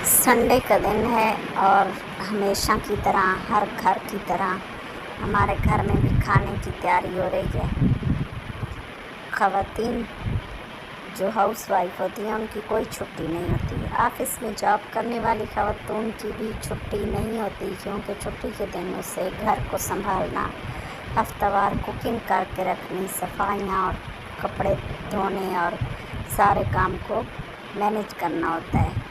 Sunday کا دن ہے اور ہمیشہ کی طرح ہر گھر کی طرح ہمارے گھر میں بھی کھانے کی تیاری ہو رہی ہے۔ خواتین جو ہاؤس وائف ہوتی ہیں ان کی کوئی چھٹی نہیں ہوتی۔ آفس میں جاب کرنے والی خواتین کی بھی چھٹی نہیں ہوتی، کیونکہ چھٹی کے دن اسے گھر کو سنبھالنا، ہفتہ وار کوکنگ کر کے رکھنی، صفائیاں اور کپڑے دھونے اور سارے کام کو مینیج کرنا ہوتا ہے۔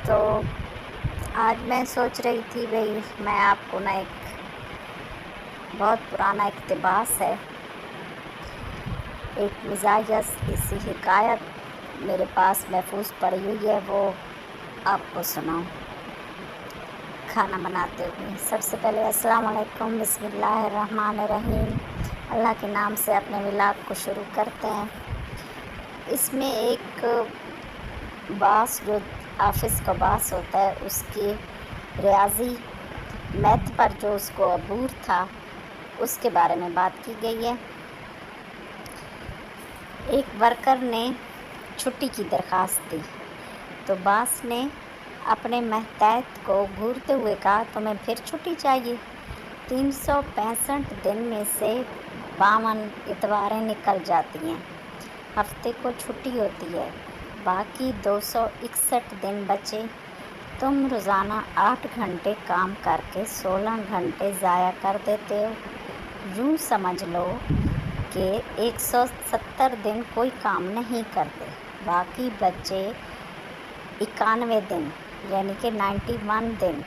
تو آج میں سوچ رہی تھی میں آپ کو ایک بہت پرانا اقتباس ہے، ایک مزاحیہ سی حکایت میرے پاس محفوظ پڑی ہوئی ہے، وہ آپ کو سناؤں کھانا بناتے ہوئے۔ سب سے پہلے السلام علیکم، بسم اللہ الرحمن الرحیم، اللہ کے نام سے اپنے ولاگ کو شروع کرتے ہیں۔ اس میں ایک باس جو آفس کا باس ہوتا ہے، اس کی ریاضی میتھ پر جو اس کو عبور تھا اس کے بارے میں بات کی گئی ہے۔ ایک ورکر نے چھٹی کی درخواست دی تو باس نے اپنے ماتحت کو گھورتے ہوئے کہا، تمہیں پھر چھٹی چاہیے؟ 365 دن میں سے 52 اتواریں نکل جاتی ہیں، ہفتے کو چھٹی ہوتی ہے، باقی 261 دن بچے۔ تم روزانہ 8 گھنٹے کام کر کے 16 گھنٹے ضائع کر دیتے ہو۔ یوں سمجھ لو کہ 170 دن کوئی کام نہیں کرتے، باقی بچے 91 دن یعنی کہ 91 دن۔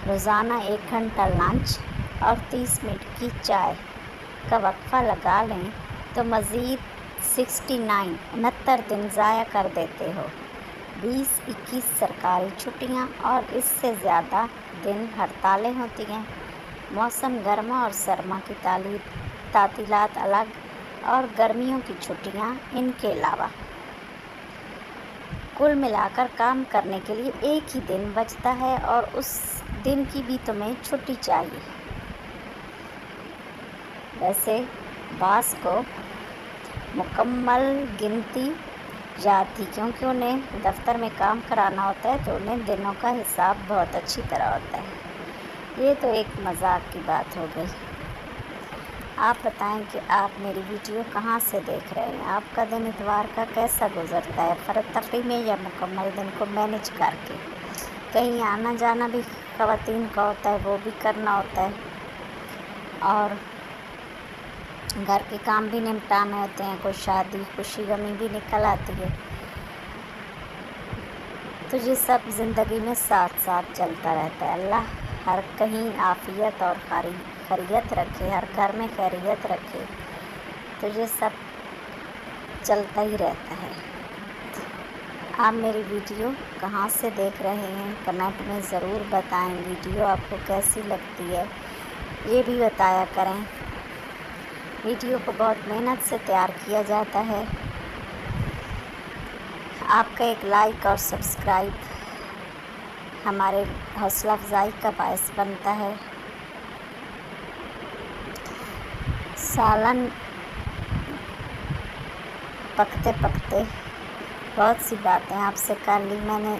روزانہ 1 گھنٹہ لنچ اور 30 منٹ کی چائے کا وقفہ لگا لیں تو مزید 69 دن ضائع کر دیتے ہو۔ 20-21 سرکاری چھٹیاں اور اس سے زیادہ دن ہڑتالیں ہوتی ہیں۔ موسم گرما اور سرما کی تعطیلات الگ اور گرمیوں کی چھٹیاں ان کے علاوہ۔ کل ملا کر کام کرنے کے لیے ایک ہی دن بچتا ہے اور اس دن کی بھی تمہیں چھٹی چاہیے۔ ویسے باس کو مکمل گنتی یاد تھی، کیونکہ انہیں دفتر میں کام کرانا ہوتا ہے تو انہیں دنوں کا حساب بہت اچھی طرح ہوتا ہے۔ یہ تو ایک مذاق کی بات ہو گئی۔ آپ بتائیں کہ آپ میری ویڈیو کہاں سے دیکھ رہے ہیں؟ آپ کا دن اتوار کا کیسا گزرتا ہے؟ فرد تفریح میں یا مکمل دن کو مینیج کر کے؟ کہیں آنا جانا بھی خواتین کا ہوتا ہے، وہ بھی کرنا ہوتا ہے، اور گھر کے کام بھی نمٹانے ہوتے ہیں، کوئی شادی خوشی غمی بھی نکل آتی ہے۔ تو یہ سب زندگی میں ساتھ ساتھ چلتا رہتا ہے۔ اللہ ہر کہیں عافیت اور خیریت رکھے، ہر گھر میں خیریت رکھے، تو یہ سب چلتا ہی رہتا ہے۔ آپ میری ویڈیو کہاں سے دیکھ رہے ہیں؟ کمنٹ میں ضرور بتائیں۔ ویڈیو آپ کو کیسی لگتی ہے یہ بھی بتایا کریں۔ ویڈیو کو بہت محنت سے تیار کیا جاتا ہے۔ آپ کا ایک لائک اور سبسکرائب ہمارے حوصلہ افزائی کا باعث بنتا ہے۔ سالن پکتے پکتے بہت سی باتیں آپ سے کر لی میں نے۔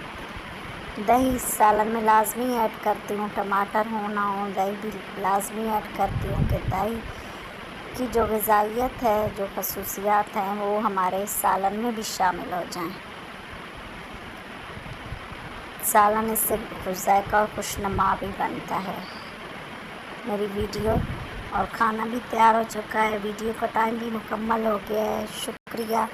دہی سالن میں لازمی ایڈ کرتی ہوں، ٹماٹر ہو نہ ہو دہی بھی لازمی ایڈ کرتی ہوں کہ دہی کی جو غذائیت ہے، جو خصوصیات ہیں، وہ ہمارے سالن میں بھی شامل ہو جائیں۔ سالن اس سے خوش ذائقہ اور خوشنما بھی بنتا ہے۔ میری ویڈیو اور کھانا بھی تیار ہو چکا ہے، ویڈیو کا ٹائم بھی مکمل ہو گیا ہے۔ شکریہ۔